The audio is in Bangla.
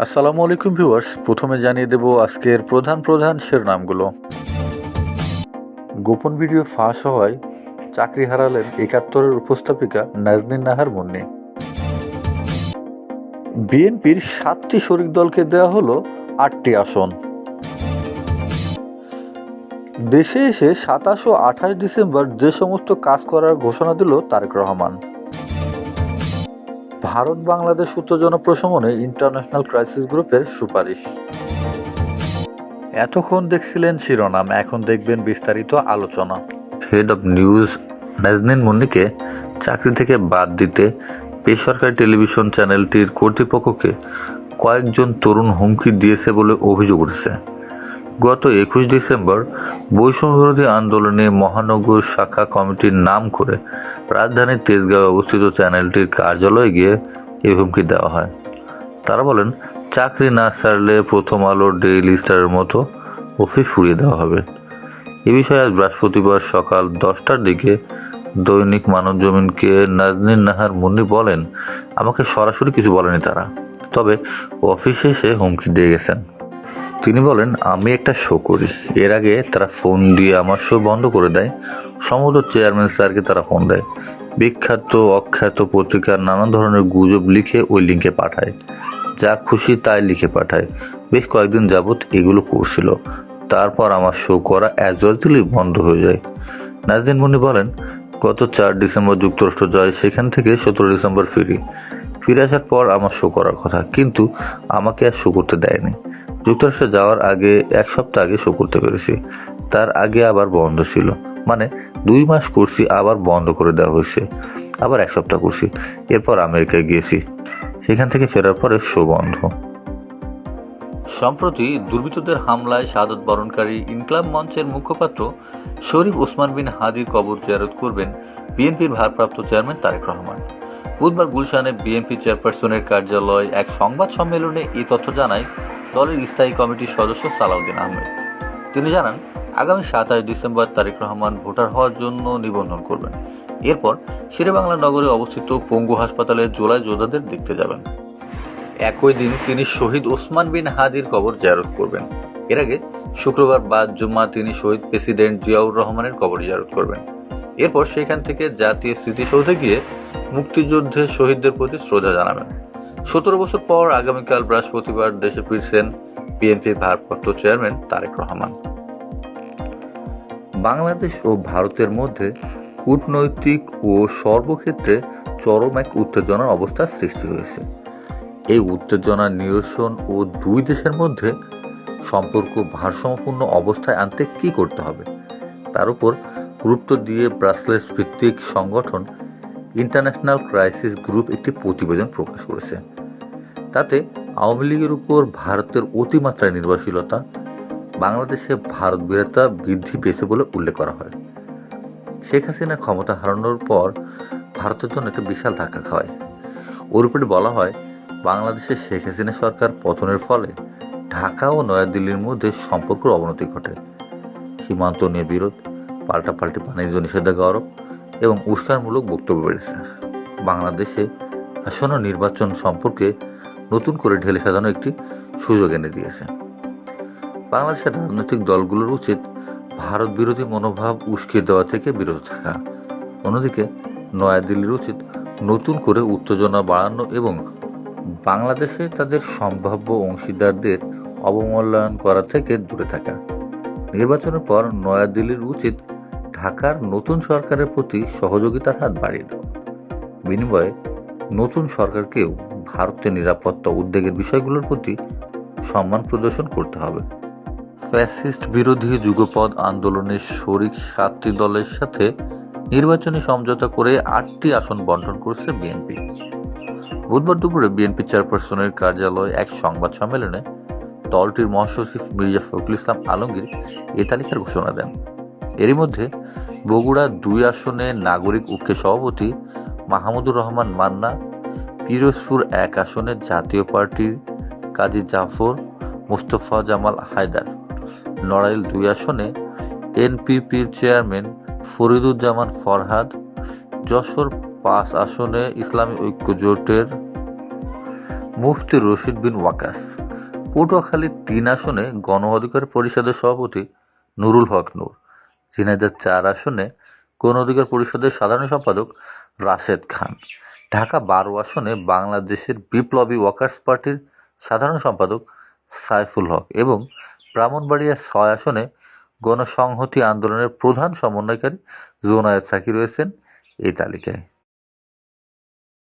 আসসালামু আলাইকুম ভিউয়ার্স। প্রথমে জানিয়ে দেব আজকের প্রধান শিরোনামগুলো। গোপন ভিডিও ফাঁস হওয়ায় চাকরি হারালেন ৭১-এর উপস্থাপিকা নাজনীন নাহার মুন্নি। বিএনপির ৭টি শরিক দলকে দেওয়া হলো ৮টি আসন। দেশে এসে ২৭ ও ২৮ ডিসেম্বর যে সমস্ত কাজ করার ঘোষণা দিল তারেক রহমান। ভারত বাংলাদেশ উত্তেজনা প্রশমনে ইন্টারন্যাশনাল ক্রাইসিস গ্রুপের সুপারিশ। এতক্ষণ দেখছিলেন শিরোনাম, এখন দেখবেন বিস্তারিত আলোচনা। হেড অব নিউজ নাজনীন মুন্নিকে চাকরি থেকে বাদ দিতে বেসরকারি টেলিভিশন চ্যানেলটির কর্তৃপক্ষকে কয়েকজন তরুণ হুমকি দিয়েছে বলে অভিযোগ উঠেছে। গত ২১ ডিসেম্বর বৈষম্যবিরোধী আন্দোলনে মহানগর শাখা কমিটির নাম করে রাজধানীর তেজগাঁওয়ে অবস্থিত চ্যানেলটির কার্যালয়ে গিয়ে এই হুমকি দেওয়া হয়। তারা বলেন, চাকরি না ছাড়লে প্রথম আলো, ডেইলি স্টারের মতো অফিস পুড়িয়ে দেওয়া হবে। এ বিষয়ে আজ বৃহস্পতিবার সকাল 10টার দিকে দৈনিক মানবজমিনকে নাজনীন নাহার মুন্নি বলেন, আমাকে সরাসরি কিছু বলেনি তারা, তবে অফিসে এসে হুমকি দিয়ে গেছেন। তিনি বলেন, আমি একটা শো করি, এর আগে তারা ফোন দিয়ে আমার শো বন্ধ করে দেয়। সম্ভবত চেয়ারম্যান স্যারকে তারা ফোন দেয়, বিখ্যাত অখ্যাত পত্রিকার নানা ধরনের গুজব লিখে ওই লিঙ্কে পাঠায়, যা খুশি তাই লিখে পাঠায়। বেশ কয়েকদিন যাবৎ এগুলো করছিল। তারপর আমার শো করা অ্যাজুয়ালি বন্ধ হয়ে যায়। নাজনীন মুন্নি বলেন, গত ৪ ডিসেম্বর যুক্তরাষ্ট্র যায়, সেখান থেকে ১৭ ডিসেম্বর ফিরে আসার পর আমার শো করার কথা, কিন্তু আমাকে আর শো করতে দেয়নি। যুক্তরাষ্ট্রে যাওয়ার আগে ১ সপ্তাহ আগে শো করতে পেরেছি, তার আগে আবার বন্ধ ছিল, মানে ২ মাস করছি, আবার বন্ধ করে দেওয়া হয়েছে, আবার ১ সপ্তাহ করছি, এরপর আমেরিকায় গিয়েছি, সেখান থেকে ফেরার পরে শো বন্ধ। সম্প্রতি দুর্বৃত্তদের হামলায় শাহাদত বরণকারী ইনকলাব মঞ্চের মুখপাত্র শরীফ ওসমান বিন হাদির কবর জিয়ারত করবেন বিএনপির ভারপ্রাপ্ত চেয়ারম্যান তারেক রহমান। বুধবার গুলশানে বিএনপি চেয়ারপারসনের কার্যালয়ে এক সংবাদ সম্মেলনে এই তথ্য জানায় দলের স্থায়ী কমিটির সদস্য সালাউদ্দিন আহমেদ। তিনি জানান, আগামী ২৭ ডিসেম্বর তারেক রহমান ভোটার হওয়ার জন্য নিবন্ধন করবেন। এরপর শেরেবাংলা নগরে অবস্থিত পঙ্গু হাসপাতালে জুলাই যোদ্ধাদের দেখতে যাবেন। একই দিন তিনি শহীদ ওসমান বিন হাদির কবর জিয়ারত করবেন। এর আগে শুক্রবার বাদ জুম্মা তিনি শহীদ প্রেসিডেন্ট জিয়াউর রহমানের কবর জিয়ারত করবেন। এরপর সেখান থেকে জাতীয় স্মৃতিসৌধে গিয়ে মুক্তিযুদ্ধে শহীদদের প্রতি শ্রদ্ধা জানাবেন। ১৭ বছর পর আগামীকাল বৃহস্পতিবার দেশে ফিরছেন বিএনপির ভারপ্রাপ্ত চেয়ারম্যান তারেক রহমান। বাংলাদেশ ও ভারতের মধ্যে কূটনৈতিক ও সর্বক্ষেত্রে চরম এক উত্তেজনার অবস্থা সৃষ্টি হয়েছে। এই উত্তেজনা নিরসন ও দুই দেশের মধ্যে সম্পর্ক ভারসাম্যপূর্ণ অবস্থায় আনতে কী করতে হবে তার উপর গুরুত্ব দিয়ে ব্রাসেলস ভিত্তিক সংগঠন ইন্টারন্যাশনাল ক্রাইসিস গ্রুপ একটি প্রতিবেদন প্রকাশ করেছে। তাতে আওয়ামী লীগের উপর ভারতের অতিমাত্রায় নির্ভরশীলতা, বাংলাদেশে ভারত বিরোধিতা বৃদ্ধি পেয়েছে বলে উল্লেখ করা হয়। শেখ হাসিনার ক্ষমতা হারানোর পর ভারতের জন্য একটা বিশাল ধাক্কা খায়। ওর উপরে বলা হয়, বাংলাদেশে শেখ হাসিনা সরকার পতনের ফলে ঢাকা ও নয়াদিল্লির মধ্যে সম্পর্কের অবনতি ঘটে। সীমান্ত নিয়ে বিরোধ, পাল্টাপাল্টি বাণিজ্য নিষেধাজ্ঞা আরোপ এবং উস্কানিমূলক বক্তব্য বেড়েছে। বাংলাদেশে আসন্ন নির্বাচন সম্পর্কে নতুন করে ঢেলে সাজানো একটি সুযোগ এনে দিয়েছে। বাংলাদেশের রাজনৈতিক দলগুলোর উচিত ভারত বিরোধী মনোভাব উস্কে দেওয়া থেকে বিরত থাকা। অন্যদিকে নয়াদিল্লির উচিত নতুন করে উত্তেজনা বাড়ানো এবং বাংলাদেশে তাদের সম্ভাব্য অংশীদারদের অবমূল্যায়ন করা থেকে দূরে থাকা। নির্বাচনের পর নয়াদিল্লির উচিত ঢাকার নতুন সরকারের প্রতি সহযোগিতার হাত বাড়িয়ে দেওয়া। বিনিময়ে নতুন সরকারকেও ভারতের নিরাপত্তা উদ্বেগের বিষয়গুলোর প্রতি সম্মান প্রদর্শন করতে হবে। ফ্যাসিস্ট বিরোধী যুগপৎ আন্দোলনের শরিক 7টি দলের সাথে নির্বাচনী সমঝোতা করে 8টি আসন বণ্টন করছে বিএনপি। বুধবার দুপুরে বিএনপি চেয়ারপারসনের কার্যালয়ে এক সংবাদ সম্মেলনে দলটির মহাসচিব মির্জা ফখরুল ইসলাম আলমগীর এ তালিকার ঘোষণা দেন। এরই মধ্যে বগুড়া 2 আসনে নাগরিক ঐক্যের সভাপতি মাহমুদুর রহমান মান্না, পিরোজপুর 1 আসনে জাতীয় পার্টির কাজী জাফর মোস্তফা জামাল হায়দার, নড়াইল 2 আসনে এনপিপির চেয়ারম্যান ফরিদুজ্জামান ফরহাদ, যশোর 5 আসনে ইসলামী ঐক্য জোটের মুফতি রশিদ বিন ওয়াকাস। পটুয়াখালী ৩ আসনে গণ অধিকার পরিষদের সভাপতি নুরুল হক নূর। ঝিনাইদহ ৪ আসনে গণ অধিকার পরিষদের সাধারণ সম্পাদক রাশেদ খান। ঢাকা ১২ আসনে বাংলাদেশের বিপ্লবী ওয়ার্কার্স পার্টির সাধারণ সম্পাদক সাইফুল হক এবং ব্রাহ্মণবাড়িয়া ৬ আসনে গণসংহতি আন্দোলনের প্রধান সমন্বয়কারী জোনায়েদ সাকি রয়েছেন এই তালিকায়।